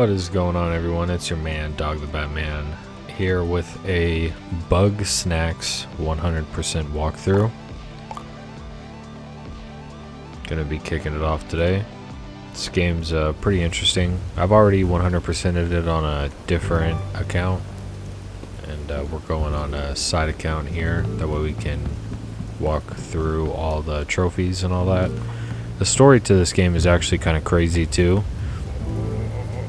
What is going on, everyone? It's your man, Dog the Batman, here with a Bugsnax 100% walkthrough. Gonna be kicking it off today. This game's pretty interesting. I've already 100%ed it on a different account, and we're going on a side account here. That way we can walk through all the trophies and all that. The story to this game is actually kind of crazy too.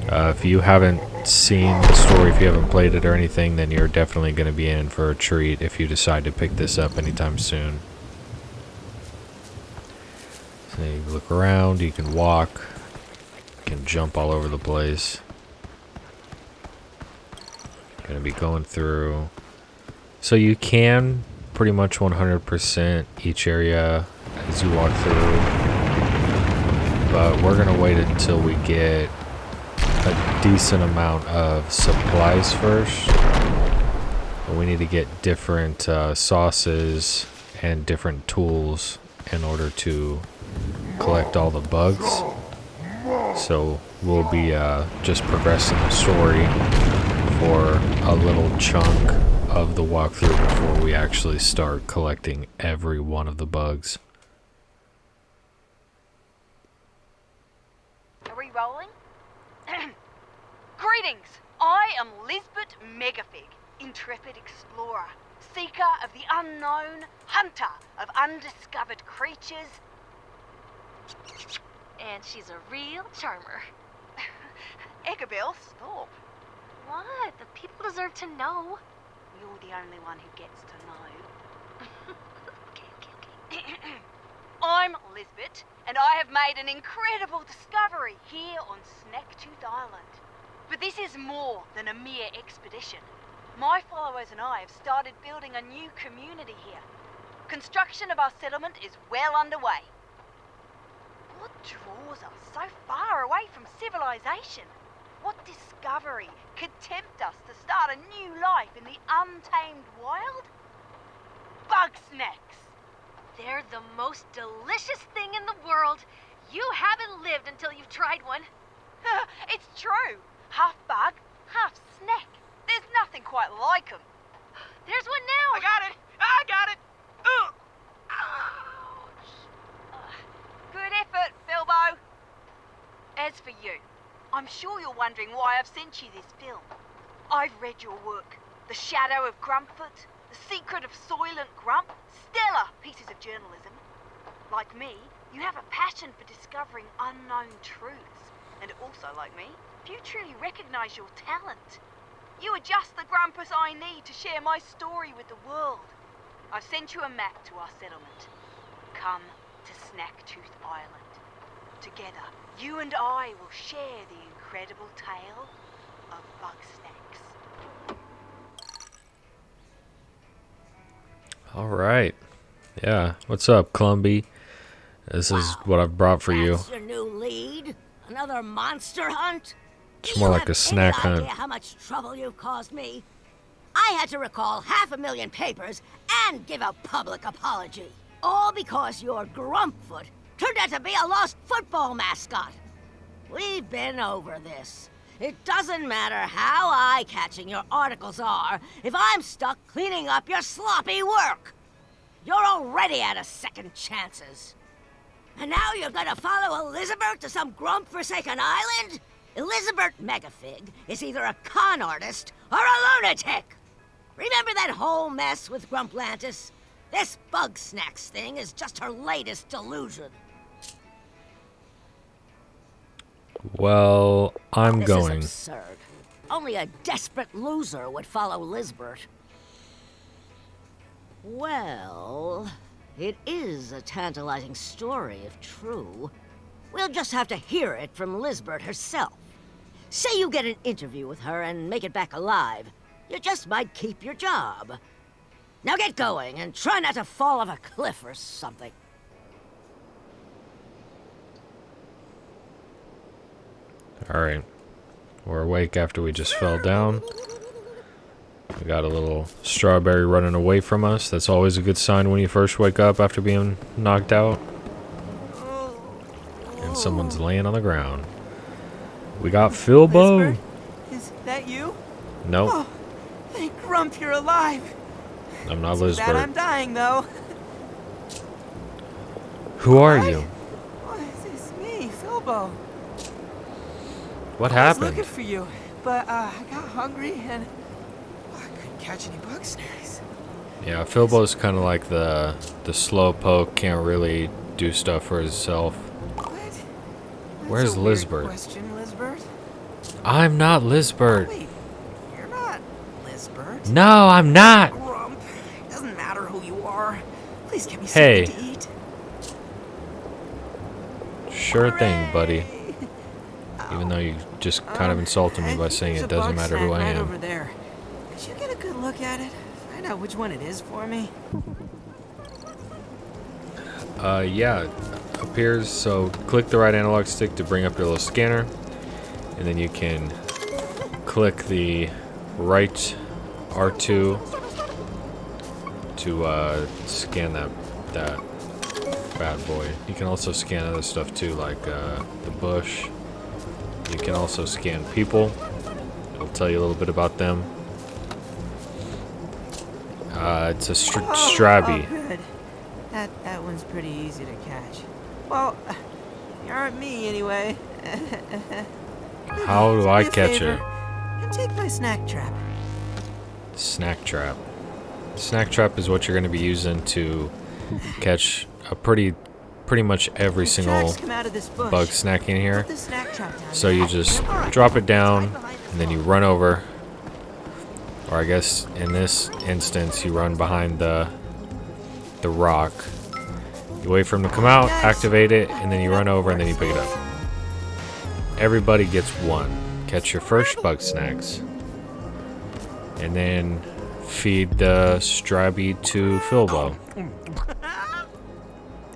If you haven't seen the story, if you haven't played it or anything, then you're definitely going to be in for a treat if you decide to pick this up anytime soon. So you can look around, you can walk, you can jump all over the place. Going to be going through. So you can pretty much 100% each area as you walk through, but we're going to wait until we get a decent amount of supplies first. We need to get different sauces and different tools in order to collect all the bugs. So we'll be just progressing the story for a little chunk of the walkthrough before we actually start collecting every one of the bugs. Are we rolling? Greetings! I am Lisbeth Megafig, intrepid explorer, seeker of the unknown, hunter of undiscovered creatures. And she's a real charmer. Eggabell, stop. What? The people deserve to know. You're the only one who gets to know. Okay. I'm Lisbeth, and I have made an incredible discovery here on Snacktooth Island. But this is more than a mere expedition. My followers and I have started building a new community here. Construction of our settlement is well underway. What draws us so far away from civilization? What discovery could tempt us to start a new life in the untamed wild? Bugsnax! They're the most delicious thing in the world. You haven't lived until you've tried one. It's true. Half bug, half snack. There's nothing quite like them. There's one now. I got it. Ugh. Ouch. Good effort, Bilbo. As for you, I'm sure you're wondering why I've sent you this film. I've read your work. The Shadow of Grumpfoot, The Secret of Soylent Grump, stellar pieces of journalism. Like me, you have a passion for discovering unknown truths. And also, like me, you truly recognize your talent. You are just the Grumpus I need to share my story with the world. I've sent you a map to our settlement. Come to Snacktooth Island. Together, you and I will share the incredible tale of Bugsnax. Alright. Yeah. What's up, Clumby? This is what I've brought for you. That's your new lead? Another monster hunt? It's more like a snack any hunt. idea how much trouble you've caused me? I had to recall 500,000 papers and give a public apology. All because your Grumpfoot turned out to be a lost football mascot. We've been over this. It doesn't matter how eye-catching your articles are if I'm stuck cleaning up your sloppy work. You're already out of second chances. And now you're gonna follow Elizabeth to some grump-forsaken island? Elizabeth Megafig is either a con artist or a lunatic! Remember that whole mess with Grumplantis? This Bugsnax thing is just her latest delusion. Well, I'm This going. is absurd. Only a desperate loser would follow Lisbeth. Well, it is a tantalizing story if true. We'll just have to hear it from Lisbeth herself. Say you get an interview with her and make it back alive. You just might keep your job. Now get going and try not to fall off a cliff or something. Alright. We're awake after we just fell down. We got a little strawberry running away from us. That's always a good sign when you first wake up after being knocked out. And someone's laying on the ground. We got Philbo. Lisbert, is that you? Nope, Oh, thank Grump you're alive. I'm not Too bad I'm Lisbert. dying, though. Who are What? you? What? It's me, Philbo. What I was happened? looking for you, but I got hungry and I couldn't catch any Bugsnax. Yeah, Philbo's kind of like the slow poke, can't really do stuff for himself. What? That's Where's a weird Lisbert? question, Lisbert. I'm not Lisbert. Wait, you're not Lisbert. No, I'm not. Grump. Doesn't matter who you are. Please get me Hey. something to eat. Sure thing, buddy. Hooray! Even though you just kind of insulted me by saying it doesn't matter who I Right am. over there. Could you get a good look at it? Find out which one it is for me. Yeah, appears. So click the right analog stick to bring up your little scanner, and then you can click the right R2 to scan that bad boy. You can also scan other stuff too, like the bush. You can also scan people. It'll tell you a little bit about them. It's a Strabby. Oh, good. That one's pretty easy to catch. Well, you aren't me anyway. How do I me a catch favor. it? Come take my snack trap. Snack trap. Snack trap is what you're going to be using to catch a pretty much every The single tracks come out of this bush. bug snack in here. Put the snack trap down So there. you just All right. drop it down, Hide behind this and then you wall. run over. Or I guess in this instance, you run behind the rock. You wait for him to come out, activate it, and then you run over, and then you pick it up. Everybody gets one. Catch your first Bugsnax. And then feed the Strabby to Philbo.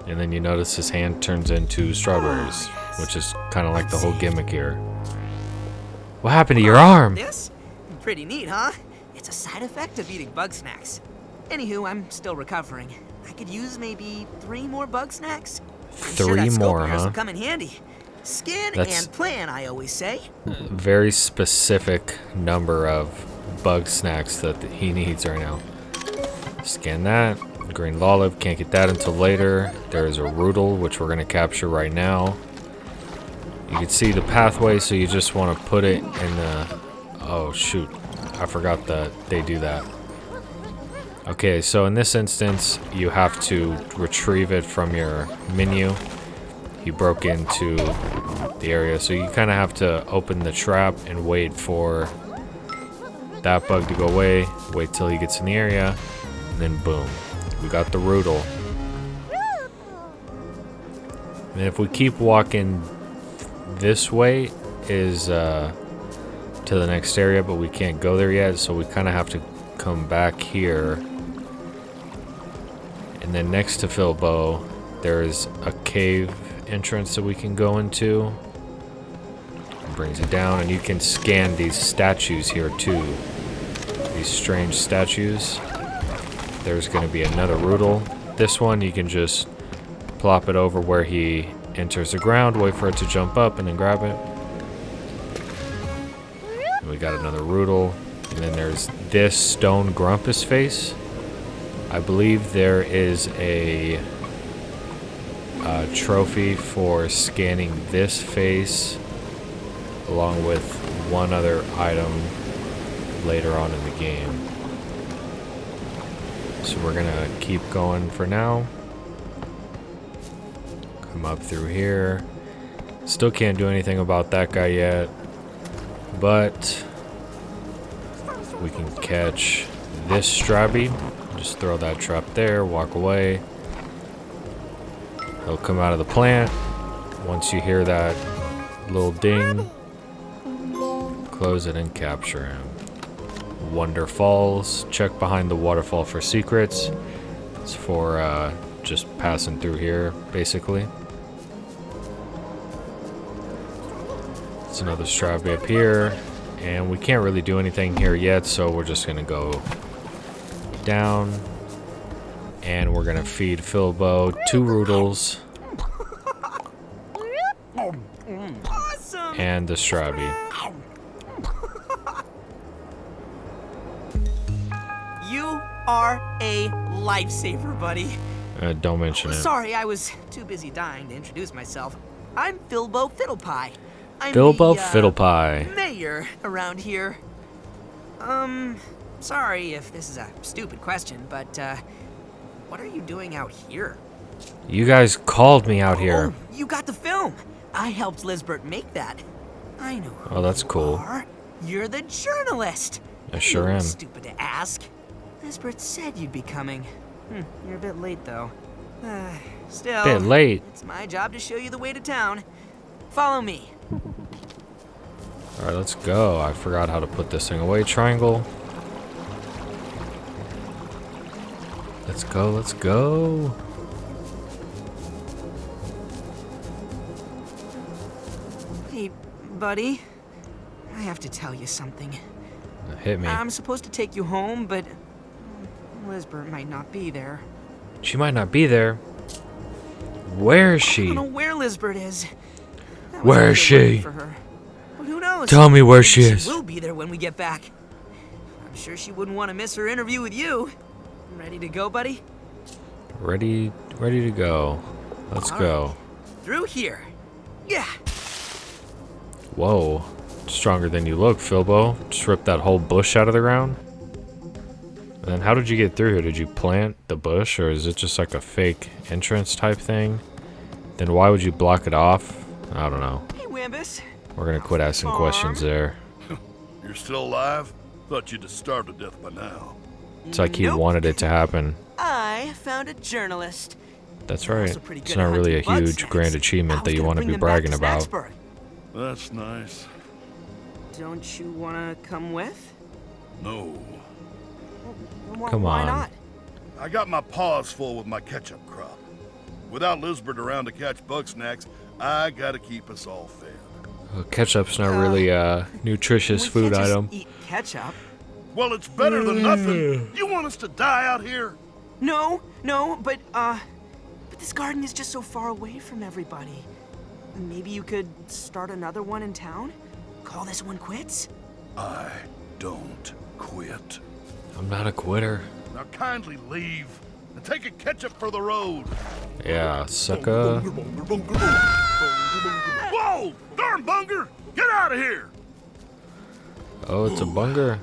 And then you notice his hand turns into strawberries, which is kind of like the whole gimmick here. What happened to your arm? This? Pretty neat, huh? It's a side effect of eating Bugsnax. Anywho, I'm still recovering. I could use maybe 3 more Bugsnax. I'm sure that 3 scope more, of yours huh? will come in handy. Skin That's- and plan, I always say. Very specific number of Bugsnax that he needs right now. Scan that. Green Lolive, can't get that until later. There's a Roodle, which we're going to capture right now. You can see the pathway, so you just want to put it in the... Oh, shoot. I forgot that they do that. Okay, so in this instance, you have to retrieve it from your menu. You broke into the area, so you kind of have to open the trap and wait for that bug to go away. Wait till he gets in the area, and then boom. We got the Roodle. And if we keep walking this way is to the next area, but we can't go there yet, so we kind of have to come back here. And then next to Philbo, there's a cave entrance that we can go into. It brings it down, and you can scan these statues here too. These strange statues. There's going to be another Roodle. This one, you can just plop it over where he enters the ground, wait for it to jump up, and then grab it. And we got another Roodle. And then there's this stone Grumpus face. I believe there is a trophy for scanning this face, along with one other item later on in the game. So we're gonna keep going for now. Come up through here. Still can't do anything about that guy yet, but we can catch this Strabby. Just throw that trap there, walk away. He'll come out of the plant. Once you hear that little ding, close it and capture him. Wonder Falls. Check behind the waterfall for secrets. It's for just passing through here, basically. It's another Strabby up here. And we can't really do anything here yet, so we're just gonna go down. And we're gonna feed Philbo 2 Roodles. Awesome! and the Strabby. You are a lifesaver, buddy. Don't mention it. Sorry, I was too busy dying to introduce myself. I'm Filbo Fiddlepie. I'm Bilbo the, Fiddlepie. mayor around here. Sorry if this is a stupid question, but, what are you doing out here? You guys called me out here. Oh, you got the film. I helped Lisbeth make that. I know who Oh, that's you cool. are. You're the journalist. I sure You were am. Stupid to ask. Lisbeth said you'd be coming. You're a bit late, though. Still, Bit late. it's my job to show you the way to town. Follow me. Alright, let's go. I forgot how to put this thing away. Triangle. Let's go, let's go. Hey, buddy. I have to tell you something. Hit me. I'm supposed to take you home, but Lisbeth might not be there. She might not be there. Where is I she? don't know where Lisbeth is. I was Where out is there looking she? For her. But who knows? Tell me where she Maybe is. She will be there when we get back. I'm sure she wouldn't want to miss her interview with you. Ready to go, buddy? Ready to go. Let's All go. right. Through here. Yeah. Whoa. Stronger than you look, Filbo. Just ripped that whole bush out of the ground. And then how did you get through here? Did you plant the bush, or is it just like a fake entrance type thing? Then why would you block it off? I don't know. Hey, Wambus. We're gonna quit asking questions there. You're still alive? Thought you'd have starved to death by now. It's like he Nope. wanted it to happen. I found a journalist. That's They're right. also pretty It's good at not really a hunting huge Bugsnax. grand I achievement was that you gonna want to bring be them back bragging to about. Snacksburg. That's nice. Don't you want to come with? No. Come Why on. not? I got my paws full with my ketchup crop. Without Lisbeth around to catch Bugsnax, I gotta keep us all fed. Well, ketchup's not really a nutritious We food can't just item. Eat ketchup. Well, it's better than nothing. You want us to die out here? No, but this garden is just so far away from everybody. Maybe you could start another one in town? Call this one quits? I don't quit. I'm not a quitter. Now kindly leave and take a ketchup for the road. Yeah, sucker. Whoa! Darn bunger! Get out of here! Oh, it's a bunger.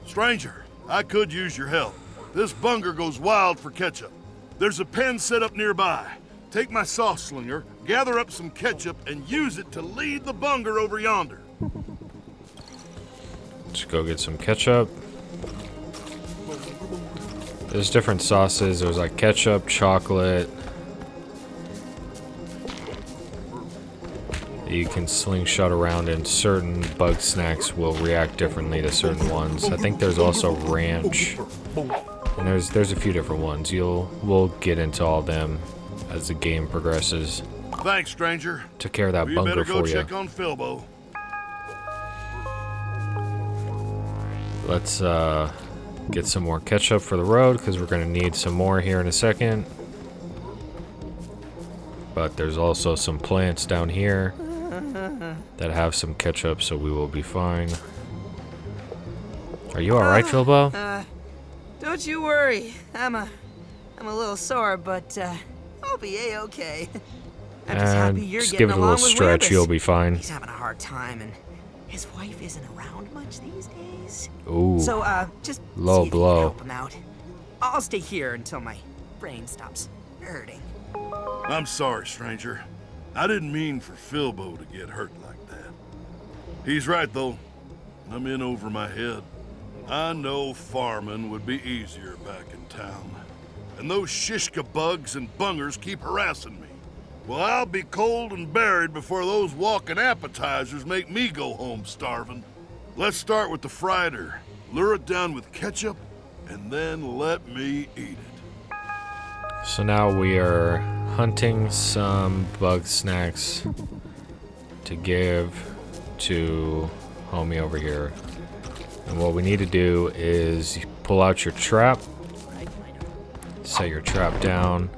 Stranger, I could use your help. This bunger goes wild for ketchup. There's a pen set up nearby. Take my sauce slinger, gather up some ketchup, and use it to lead the bunger over yonder. Let's go get some ketchup. There's different sauces. There's like ketchup, chocolate. You can slingshot around, and certain Bugsnax will react differently to certain ones. I think there's also ranch, and there's a few different ones. We'll get into all them as the game progresses. Thanks, stranger. Took care of that We bunker better go for you. check on Filbo. Let's get some more ketchup for the road, because we're gonna need some more here in a second. But there's also some plants down here that have some ketchup, so we will be fine. Are you alright, Filbo? Don't you worry. I'm a little sore, but I'll be a-okay. I'm just happy And you're just getting give it a along little with stretch, Wambus. you'll be fine. He's having a hard time, and his wife isn't around much these days. Ooh, So, just Low see if you can blow. help him out. I'll stay here until my brain stops hurting. I'm sorry, stranger. I didn't mean for Filbo to get hurt like that. He's right, though. I'm in over my head. I know farming would be easier back in town. And those shishka bugs and bungers keep harassing me. Well, I'll be cold and buried before those walking appetizers make me go home starving. Let's start with the frieder. Lure it down with ketchup, and then let me eat it. so now we are hunting some Bugsnax to give to homie over here. And what we need to do is pull out your trap, set your trap down.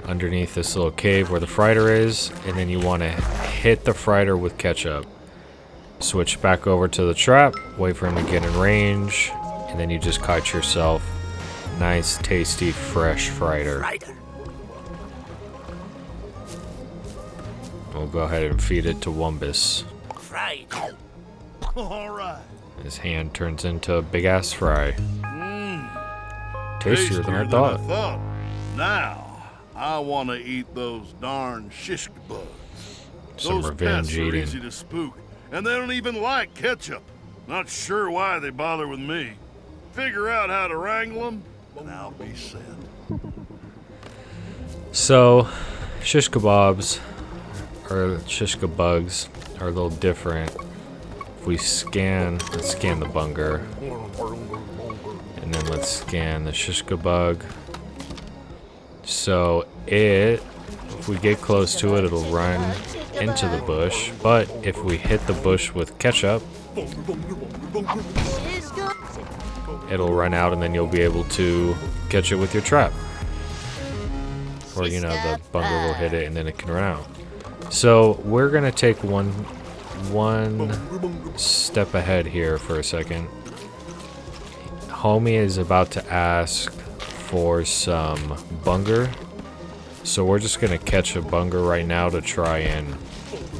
underneath this little cave where the freighter is, and then you want to hit the freighter with ketchup. Switch back over to the trap, wait for him to get in range, and then you just caught yourself nice, tasty, fresh freighter. We'll go ahead and feed it to Wumbus. All right. His hand turns into a big ass fry. Tastier than I thought. Now, I want to eat those darn shish bugs. Some Those revenge pests are eating. easy to spook, and they don't even like ketchup. Not sure why they bother with me. Figure out how to wrangle them, and I'll be set. So, shish kebabs, or shish bugs, are a little different. If we let's scan the bunger. And then let's scan the shish bug. So if we get close to it, it'll run into the bush. But if we hit the bush with ketchup, it'll run out and then you'll be able to catch it with your trap. Or, you know, the bunger will hit it and then it can run out. So we're gonna take one step ahead here for a second. Homie is about to ask for some bunger, so we're just gonna catch a bunger right now to try and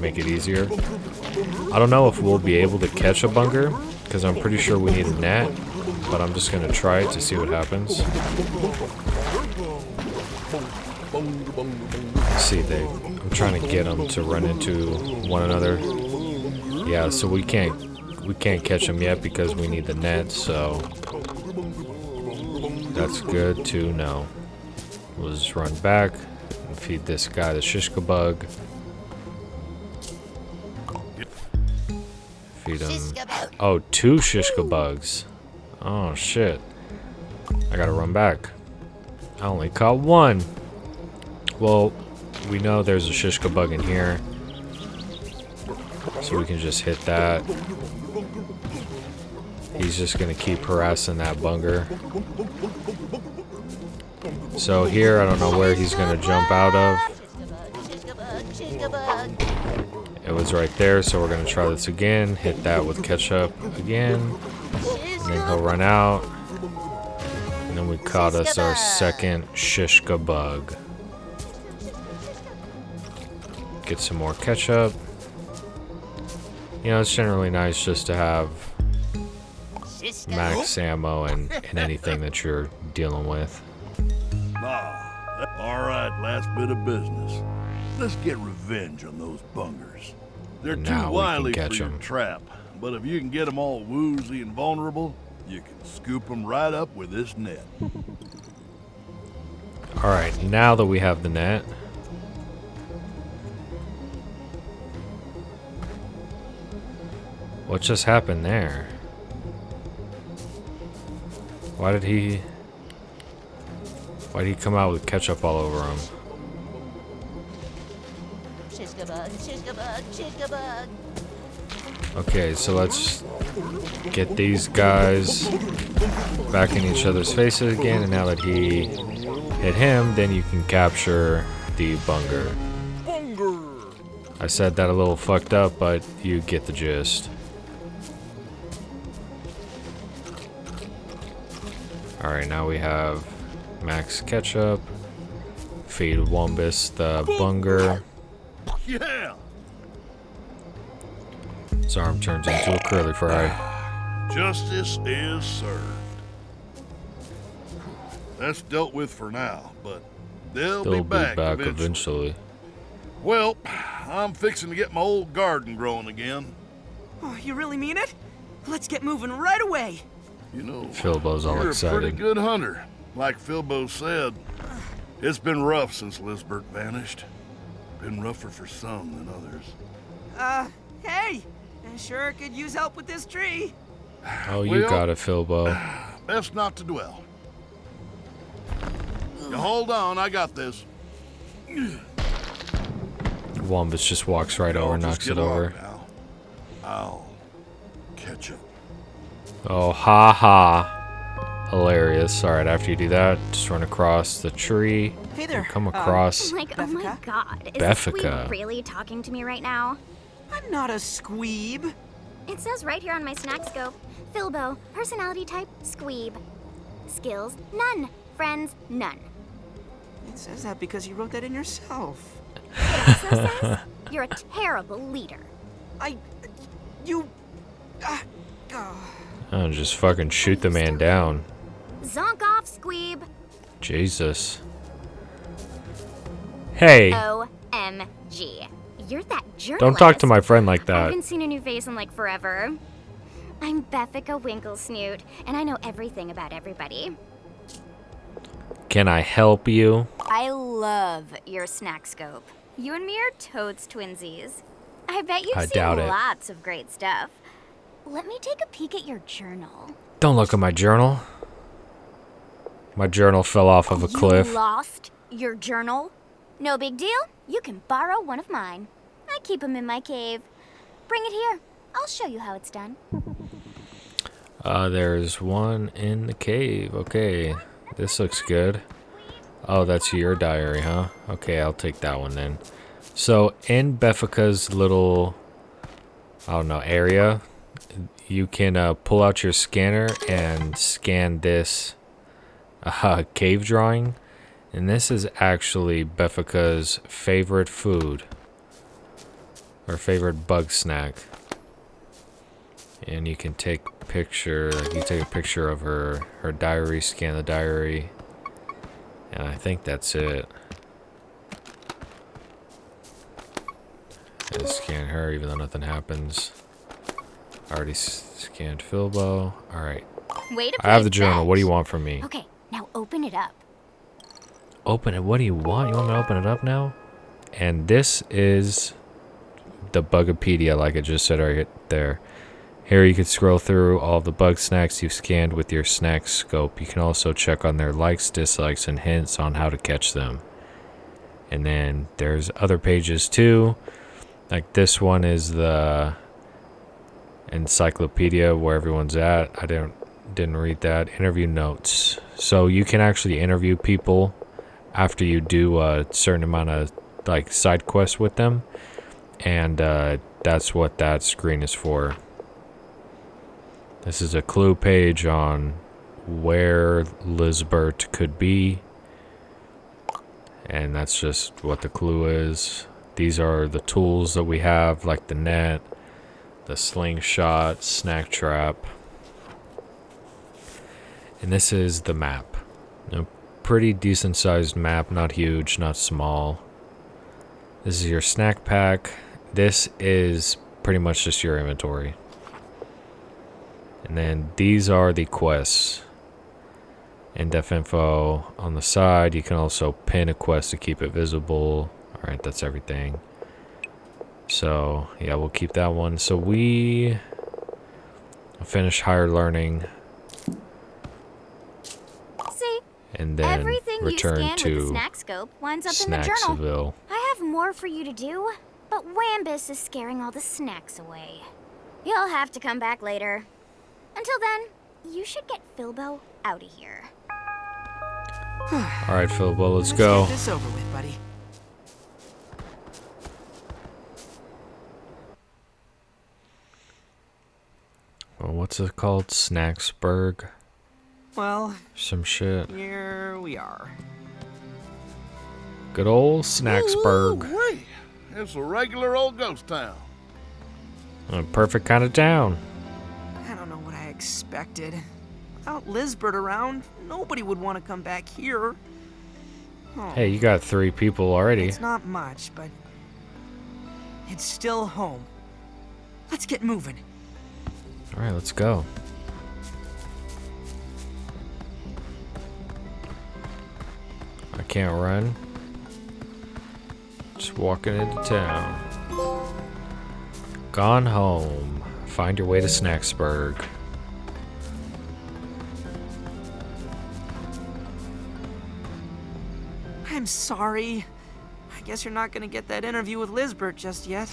make it easier. I don't know if we'll be able to catch a bunger because I'm pretty sure we need a net, but I'm just gonna try it to see what happens. See, I'm trying to get them to run into one another. Yeah, so we can't catch them yet because we need the net, so that's good to know. We'll just run back and feed this guy the shish bug. Feed him. Oh, 2 shish bugs. Oh shit. I gotta run back. I only caught 1. Well, we know there's a shish bug in here, so we can just hit that. He's just gonna keep harassing that bunger. So here, I don't know where he's gonna jump out of. It was right there, so we're gonna try this again. Hit that with ketchup again. And then he'll run out. And then we caught us our second shishka bug. Get some more ketchup. You know, it's generally nice just to have max ammo and anything that you're dealing with. Alright, last bit of business. Let's get revenge on those bungers. They're And too now we can wily for catch your 'em. trap, but if you can get them all woozy and vulnerable, you can scoop them right up with this net. Alright, now that we have the net, what just happened there? Why did he come out with ketchup all over him? Okay, so let's get these guys back in each other's faces again, and now that he hit him, then you can capture the bunger. I said that a little fucked up, but you get the gist. Alright, now we have max ketchup. Feed Wumbus the bunger. Yeah! His arm turns into a curly fry. Justice is served. That's dealt with for now, but they'll be back eventually. Well, I'm fixing to get my old garden growing again. Oh, you really mean it? Let's get moving right away. You know, Philbo's all you're excited. a pretty good hunter. Like Philbo said, it's been rough since Lisbert vanished. Been rougher for some than others. Hey! I sure could use help with this tree. Oh, you Well, got it, Philbo. Best not to dwell. You hold on, I got this. Wumbus just walks right over, Y'all just knocks get it over. along now. I'll catch up. Oh, ha ha. hilarious. All right, after you do that, just run across the tree. Hey there. And come across. Like, oh my Beffica? god. Is Beffica. Squeeb really talking to me right now? I'm not a squeeb. It says right here on my snack scope. Philbo, personality type, Squeeb. Skills, none. Friends, none. It says that because you wrote that in yourself. It also says you're a terrible leader. You. Oh, just fucking shoot the man down. Zonk off, Squeeb. Jesus. Hey, OMG. You're that journalist. don't talk to my friend like I that. haven't seen a new face in like forever. I'm Beffica Winklesnoot, and I know everything about everybody. Can I help you? I love your snack scope. You and me are totes twinsies. I bet you've I seen doubt it. lots of great stuff. Let me take a peek at your journal. Don't look at my journal. My journal fell off of a cliff. You lost your journal? No big deal. You can borrow one of mine. I keep them in my cave. Bring it here. I'll show you how it's done. There's one in the cave. Okay, this looks good. Oh, that's your diary, huh? Okay, I'll take that one then. So, in Beffica's little, I don't know, area, you can pull out your scanner and scan this cave drawing. And this is actually Beffica's favorite food. Or favorite bug snack. And you can take a picture of her diary, scan the diary. And I think that's it. And scan her even though nothing happens. I already scanned Philbo. Alright. Way to I have the play journal. What do you fetch. want from me? Okay, now open it up. Open it. What do you want? You want me to open it up now? And this is the Bugapedia, like I just said right there. Here you can scroll through all the bug snacks you've scanned with your snack scope. You can also check on their likes, dislikes, and hints on how to catch them. And then there's other pages too. Like this one is the encyclopedia where everyone's at. I didn't read that. Interview notes. So you can actually interview people after you do a certain amount of like side quests with them. And that's what that screen is for. This is a clue page on where Lisbert could be. And that's just what the clue is. These are the tools that we have, like the net, the slingshot, snack trap. And this is the map. A pretty decent sized map, not huge, not small. This is your snack pack. This is pretty much just your inventory. And then these are the quests. In-depth info on the side. You can also pin a quest to keep it visible. Alright, that's everything. So, yeah, we'll keep that one. So we finish higher learning. See, And then everything you return scan with the to snack scope winds up in the journal. Snacksville. I have more for you to do, but Wambus is scaring all the snacks away. You'll have to come back later. Until then, you should get Philbo out of here. Alright, Philbo, let's go. Get this over with, buddy. Well, what's it called? Snacksburg? Well, Some shit. here we are. Good old Snacksburg. Ooh-wee. It's a regular old ghost town. A perfect kind of town. I don't know what I expected. Without Lisbert around, nobody would want to come back here. Oh, Hey, you got 3 people already. it's not much, but it's still home. Let's get moving. Alright, let's go. I can't run. Just walking into town. Gone home. Find your way to Snacksburg. I'm sorry. I guess you're not gonna get that interview with Lisbert just yet.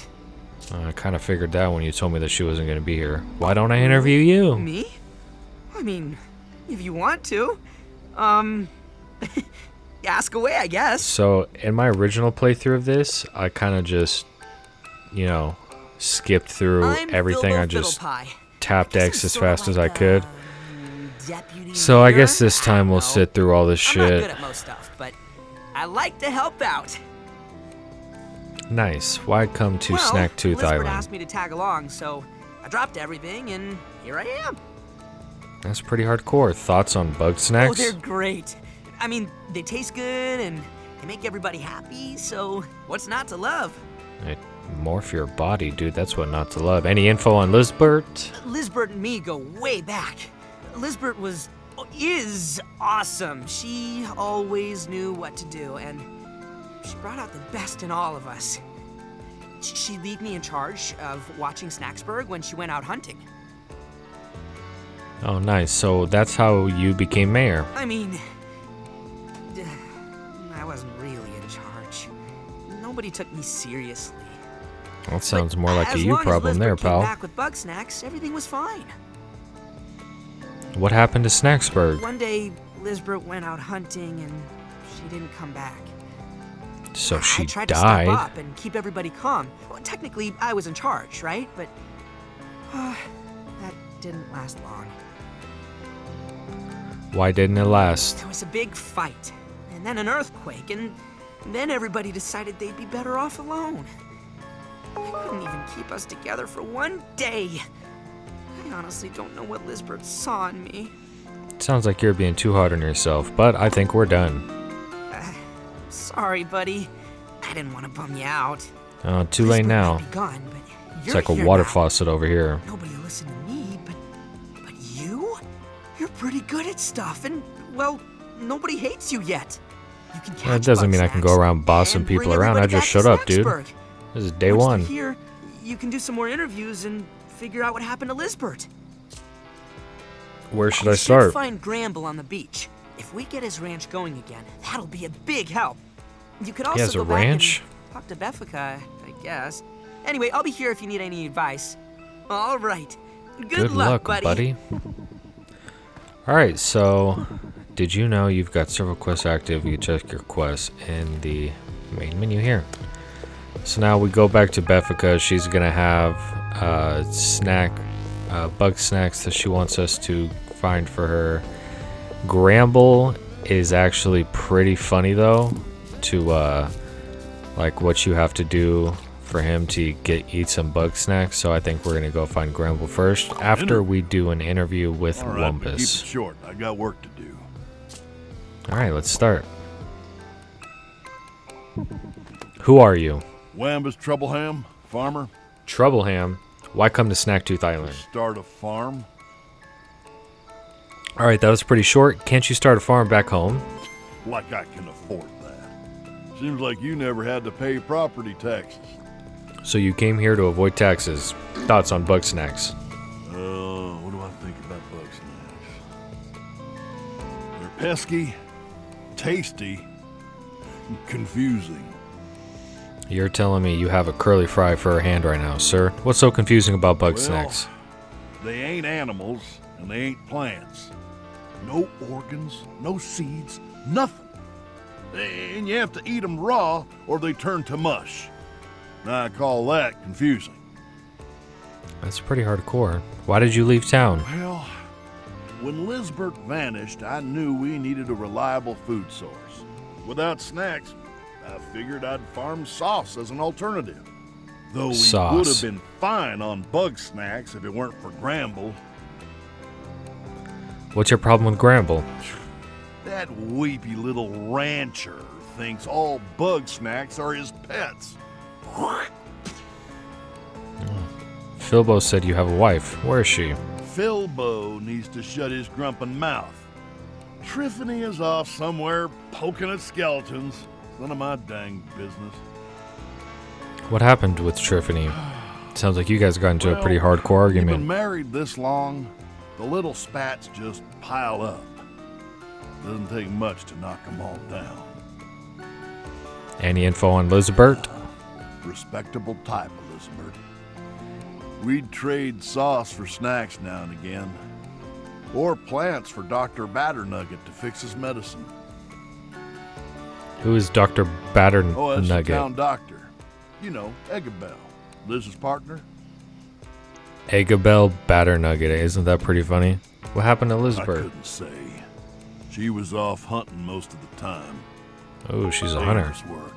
I kind of figured that when you told me that she wasn't going to be here. Why don't I interview you? Me? I mean, if you want to. Ask away, I guess. So, in my original playthrough of this, I kind of just, you know, skipped through I'm everything. Bilbo I just Fiddlepie. tapped Guess I'm X as sorta fast as I like a could. deputy So, I guess leader? this time we'll I don't know. sit through all this I'm not shit. good at most stuff, but I like to help out. Nice. Why come to Well, Snacktooth Lisbeth Island? asked me to tag along, so I dropped everything, and here I am. That's pretty hardcore. Thoughts on Oh, they're Bugsnax? great. I mean, they taste good, and they make everybody happy, so what's not to love? Hey, morph your body, dude. That's what not to love. Any info on Lisbeth? Lisbeth and me go way back. Lisbeth is awesome. She always knew what to do, and she brought out the best in all of us. She'd leave me in charge of watching Snacksburg when she went out hunting. Oh, nice. So that's how you became mayor. I mean, I wasn't really in charge. Nobody took me seriously. That sounds But more like a as you long as problem there, Lisbeth came pal. back with Bugsnax, everything was fine. What happened to Snacksburg? One day, Lisbeth went out hunting and she didn't come back. So she I tried to died. step up and keep everybody calm. Well, technically, I was in charge, right? But that didn't last long. Why didn't it last? There was a big fight, and then an earthquake, and then everybody decided they'd be better off alone. I couldn't even keep us together for one day. I honestly don't know what Lisbeth saw in me. Sounds like you're being too hard on yourself, but I think we're done. Sorry, buddy. I didn't want to bum you out. Too late Lisbeth now. might be gone, but It's you're like a here water now. faucet over here. Nobody will listen to me, but you? You're pretty good at stuff, and, well, nobody hates you yet. You can catch That doesn't mean I can go Bugsnax around bossing and people bring around. I everybody just back shut to up, dude. Snacksburg. This is day Once one. they're here, you can do some more interviews and figure out what happened to Lisbeth. Where should I We start? find Gramble on the beach. If we get his ranch going again, that'll be a big help. You could also has a go back ranch? and talk to Beffica, I guess. Anyway, I'll be here if you need any advice. All right. Good luck, buddy. Alright, so did you know you've got several quests active? You check your quests in the main menu here. So now we go back to Beffica. She's gonna have Bugsnax that she wants us to find for her. Gramble is actually pretty funny though, to like what you have to do for him to eat some Bugsnax. So I think we're gonna go find Gramble first after we do an interview with All right, but keep it Wumpus. short. I got work to do. All right, let's start. Who are you? Wambus Troubleham, farmer. Troubleham. Why come to Snacktooth Island? Start a farm. All right, that was pretty short. Can't you start a farm back home? Like I can afford that. Seems like you never had to pay property taxes. So you came here to avoid taxes. Thoughts on Bugsnax? What do I think about Bugsnax? They're pesky, tasty, and confusing. You're telling me you have a curly fry for a hand right now, sir. What's so confusing about Bugsnax? Well, they ain't animals, and they ain't plants. No organs, no seeds, nothing. And you have to eat them raw, or they turn to mush. Now, I call that confusing. That's pretty hardcore. Why did you leave town? Well, when Lisbeth vanished, I knew we needed a reliable food source. Without snacks, I figured I'd farm sauce as an alternative. Though we Sauce. would have been fine on Bugsnax if it weren't for Gramble. What's your problem with Gramble? That weepy little rancher thinks all Bugsnax are his pets. Philbo said you have a wife. Where is she? Philbo needs to shut his grumpin' mouth. Triffany is off somewhere poking at skeletons. None of my dang business. What happened with Triffany? Sounds like you guys got into a pretty hardcore We've been argument. married this long, the little spats just pile up. Doesn't take much to knock them all down. Any info on Lizbert? Respectable type, Elizabeth. We'd trade sauce for snacks now and again. Or plants for Dr. Batternugget to fix his medicine. Who is Dr. Oh, that's the Batternugget? town doctor. You know, Eggabell, Liz's partner. Agabel Batternugget. Isn't that pretty funny? What happened to I Lizbert? couldn't say. She was off hunting most of the time. Oh, she's a hunter. Dangerous work.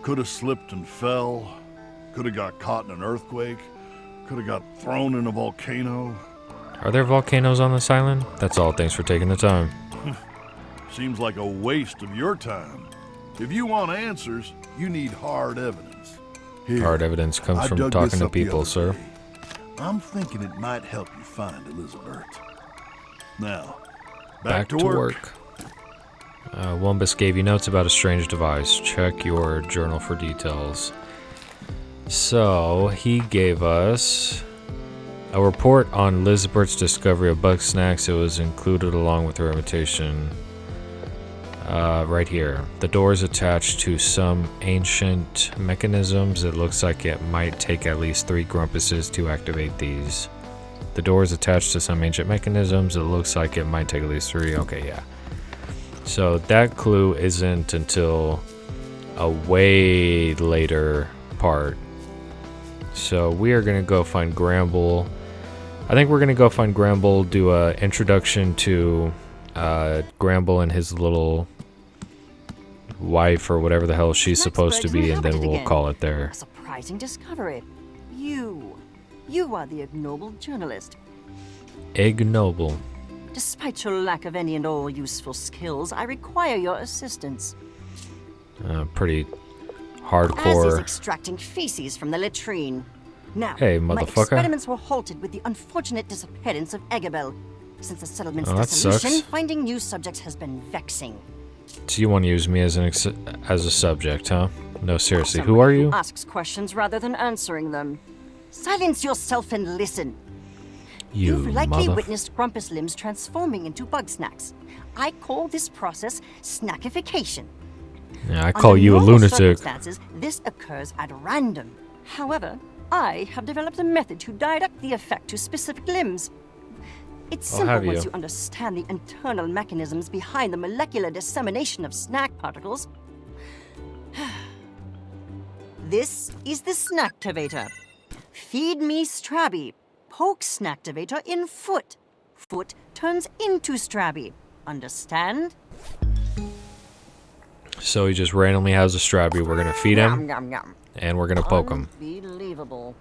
Could have slipped and fell. Could have got caught in an earthquake. Could have got thrown in a volcano. Are there volcanoes on this island? That's all. Thanks for taking the time. Seems like a waste of your time. If you want answers, you need hard evidence. Here, Hard evidence comes I from dug talking this to up the people, other sir. day. I'm thinking it might help you find Elizabeth. Now, back to work. Wumbus gave you notes about a strange device. Check your journal for details. So, he gave us a report on Lizbert's discovery of Bugsnax. It was included along with her invitation. Right here. The door is attached to some ancient mechanisms. It looks like it might take at least 3 grumpuses to activate these. The door is attached to some ancient mechanisms. It looks like it might take at least 3. Okay, yeah. So that clue isn't until a way later part. So we are going to go find Gramble. I think we're going to go find Gramble, do a introduction to Gramble and his little wife or whatever the hell she's supposed to be, and then we'll call it there. A surprising discovery. You are the ignoble journalist. Ignoble. Despite your lack of any and all useful skills, I require your assistance. Pretty As is hardcore. extracting feces from the latrine. Now, Hey, my motherfucker. experiments were halted with the unfortunate disappearance of Eggabell. Since the settlement's Oh, that dissolution, sucks. finding new subjects has been vexing. So you want to use me as as a subject, huh? No, seriously. Who Somebody are you? asks questions rather than answering them. Silence yourself and listen. You You've likely mother. witnessed Grumpus limbs transforming into Bugsnax. I call this process snackification. Yeah, I call Under you a normal lunatic. circumstances, this occurs at random. However, I have developed a method to direct the effect to specific limbs. It's Oh, simple have once you? you understand the internal mechanisms behind the molecular dissemination of snack particles. This is the Snacktivator. Feed me Strabby. Poke Snacktivator in foot. Foot turns into Strabby. Understand? So he just randomly has a Strabby. We're going to feed Yum, him, yum, yum. and we're going to poke him. Unbelievable.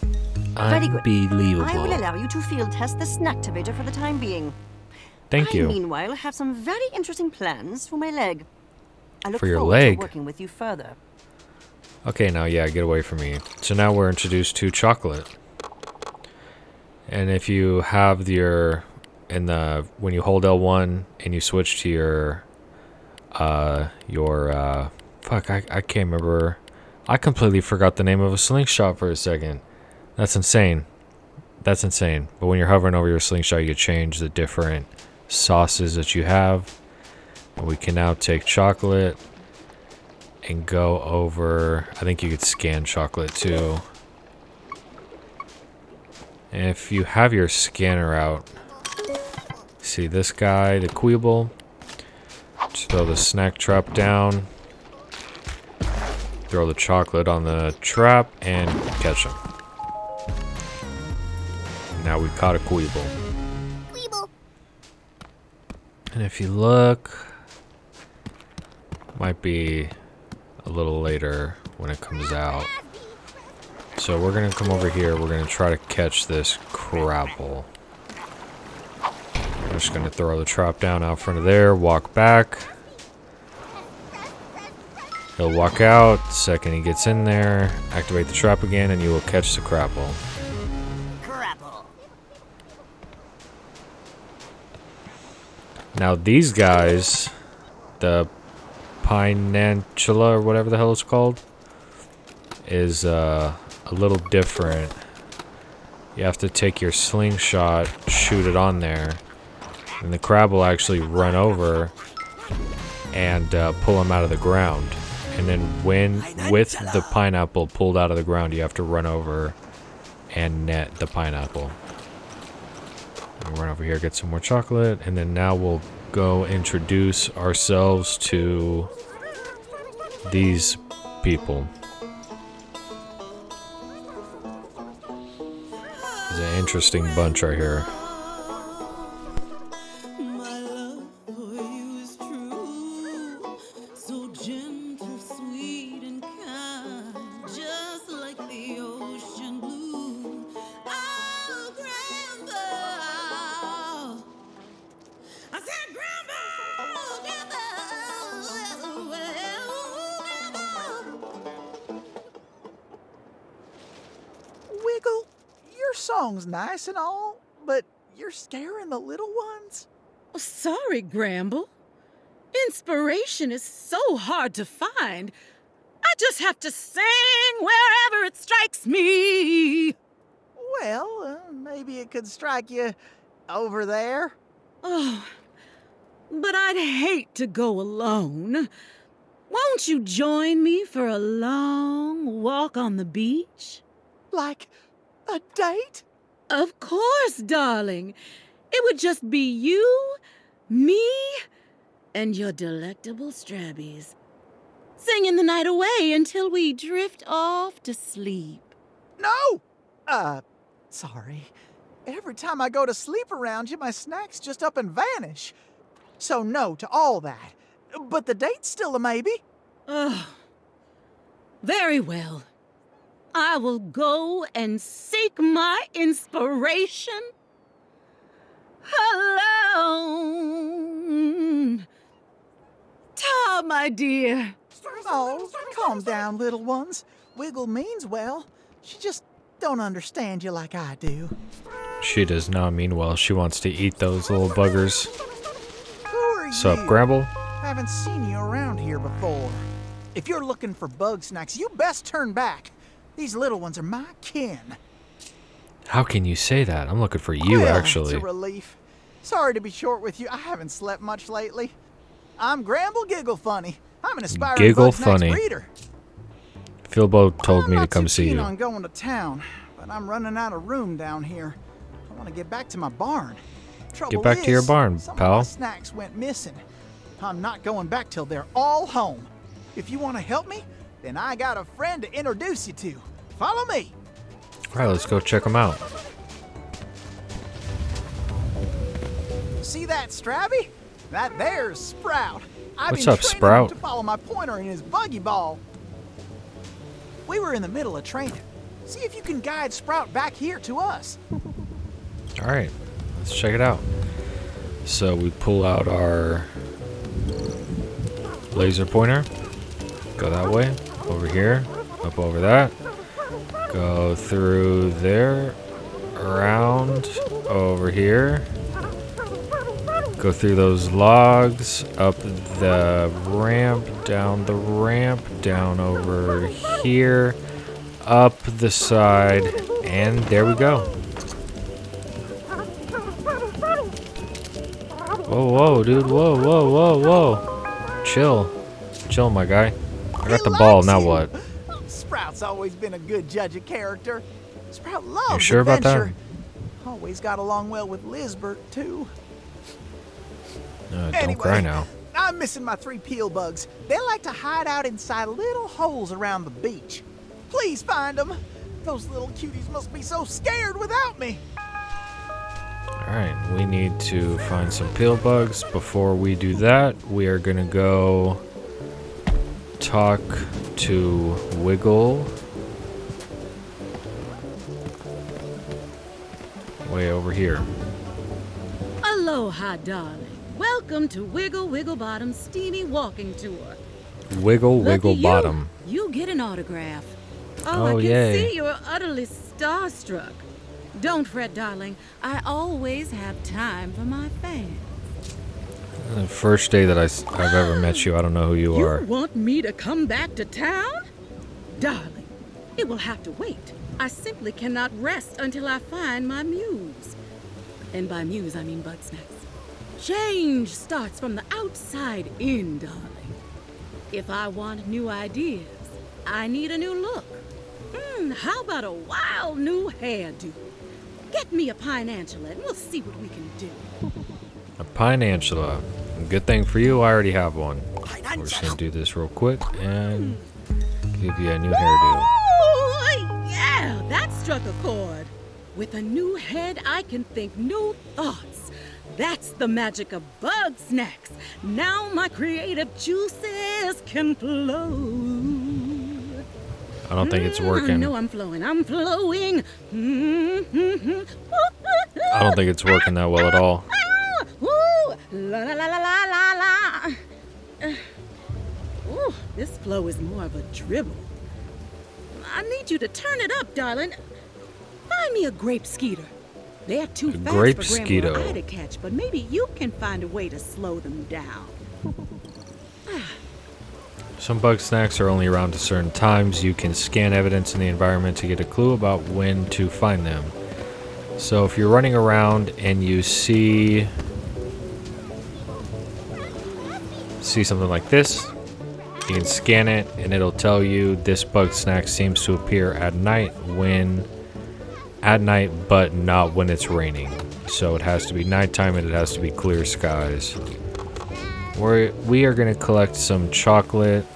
Very good. I will Unbelievable. allow you to field test the Snacktivator for the time being. Thank I, you. meanwhile, have some very interesting plans for my leg. I look For your forward leg? to working with you further. Okay, now, yeah, get away from me. So now we're introduced to chocolate. And if you have when you hold L1 and you switch to your fuck, I can't remember. I completely forgot the name of a slingshot for a second. That's insane. That's insane. But when you're hovering over your slingshot, you can change the different sauces that you have. And we can now take chocolate and go over. I think you could scan chocolate too. And if you have your scanner out, see this guy, the Queeble. Just throw the snack trap down. Throw the chocolate on the trap and catch him. Now we caught a Queeble. Weeble. And if you look, might be a little later when it comes out. So we're gonna come over here. We're gonna try to catch this Crabble. We're just gonna throw the trap down out front of there. Walk back. He'll walk out. The second he gets in there, activate the trap again, and you will catch the Crabble. Grapple. Now these guys, the Pinantula or whatever the hell it's called, is a little different. You have to take your slingshot, shoot it on there, and the crab will actually run over and pull him out of the ground. And then when with the pineapple pulled out of the ground, you have to run over and net the pineapple. We'll run over here, get some more chocolate, and then now we'll go introduce ourselves to these people. It's an interesting bunch right here. Wiggle, your song's nice and all, but you're scaring the little ones? Oh, sorry, Gramble. Inspiration is so hard to find. I just have to sing wherever it strikes me. Well, maybe it could strike you over there. Oh, but I'd hate to go alone. Won't you join me for a long walk on the beach? Like a date? Of course, darling. It would just be you, me, and your delectable Strabbies. Singing the night away until we drift off to sleep. No! Sorry. Every time I go to sleep around you, my snacks just up and vanish. So no to all that. But the date's still a maybe. Oh, very well. I will go and seek my inspiration alone. Ta, my dear. Oh, calm down, little ones. Wiggle means well. She just don't understand you like I do. She does not mean well. She wants to eat those little buggers. Who are you? Sup, Gramble? Haven't seen you around here before. If you're looking for Bugsnax, you best turn back. These little ones are my kin. How can you say that? I'm looking for you, Well, actually. It's a relief. Sorry to be short with you. I haven't slept much lately. I'm Gramble Giggle Funny. I'm an aspiring Giggle Bugsnax Funny. breeder. Philbo told me to come I'm see not too keen you. on going to town, but I'm running out of room down here. I want to get back to my barn. Trouble back to your is, barn, some pal. of my snacks went missing. I'm not going back till they're all home. If you want to help me, then I got a friend to introduce you to. Follow me. All right, let's go check them out. See that Strabby? That there's Sprout. I've What's been up, training Sprout? him to follow my pointer in his buggy ball. We were in the middle of training. See if you can guide Sprout back here to us. All right, let's check it out. So we pull out our laser pointer. Go that way, over here, up over that. Go through there, around, over here. Go through those logs, up the ramp, down over here, up the side, and there we go. Whoa, dude, whoa. Chill, my guy. I got the ball, now what? Sprout's always been a good judge of character. Sprout loves You sure about that? adventure. Always got along well with Lisbert, too. Don't Anyway, cry now. I'm missing my 3 peel bugs. They like to hide out inside little holes around the beach. Please find them. Those little cuties must be so scared without me. Alright, we need to find some peel bugs. Before we do that, we are gonna go talk to Wiggle. Way over here. Aloha, darling. Welcome to Wiggle Wigglebottom's steamy walking tour. Wiggle Lucky Bottom. You get an autograph. Oh, I can yay. see you're utterly starstruck. Don't fret, darling. I always have time for my fans. The first day that I've ever met you, I don't know who you are. You want me to come back to town? Darling, it will have to wait. I simply cannot rest until I find my muse. And by muse, I mean Bugsnax. Change starts from the outside in, darling. If I want new ideas, I need a new look. How about a wild new hairdo? Get me a pineantula and we'll see what we can do. A pineantula. Good thing for you, I already have one. We're just gonna do this real quick and give you a new hairdo. Oh, yeah, that struck a chord. With a new head, I can think new thoughts. That's the magic of Bugsnax. Now my creative juices can flow. I don't think it's working. No, I'm flowing. I'm flowing. I don't think it's working that well at all. Ooh, la la la la la la la. Ooh, this flow is more of a dribble. I need you to turn it up, darling. Find me a grape skeeter. They're too fast grape for Grandma skeeto. I to catch, but maybe you can find a way to slow them down. Some Bugsnax are only around at certain times. You can scan evidence in the environment to get a clue about when to find them. So if you're running around and you see something like this, you can scan it and it'll tell you this Bugsnax seems to appear at night but not when it's raining. So it has to be nighttime and it has to be clear skies. We are going to collect some chocolate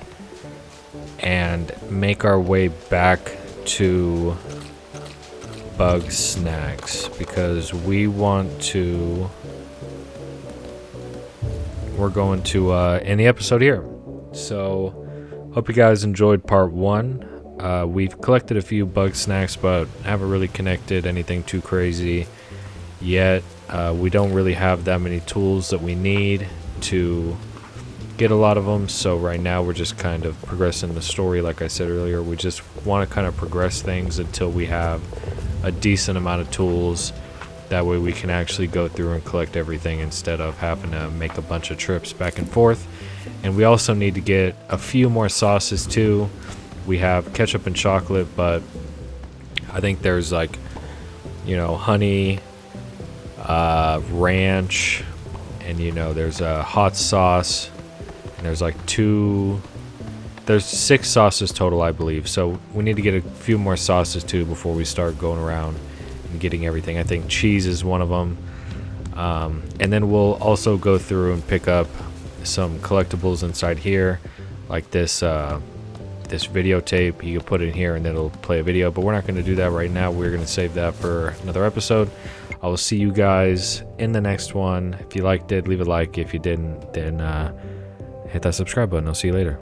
and make our way back to Bugsnax because we're going to end the episode here. So hope you guys enjoyed part 1. We've collected a few Bugsnax, but haven't really connected anything too crazy yet. We don't really have that many tools that we need to get a lot of them, so right now we're just kind of progressing the story. Like I said earlier, we just want to kind of progress things until we have a decent amount of tools. That way we can actually go through and collect everything instead of having to make a bunch of trips back and forth. And we also need to get a few more sauces too. We have ketchup and chocolate, but I think there's like, honey, ranch, and there's a hot sauce, and there's like there's 6 sauces total, I believe. So we need to get a few more sauces too before we start going around and getting everything. I think cheese is one of them. And then we'll also go through and pick up some collectibles inside here, like this videotape. You can put it in here and then it'll play a video, but we're not going to do that right now. We're going to save that for another episode. I will see you guys in the next one. If you liked it, leave a like. If you didn't, then hit that subscribe button. I'll see you later.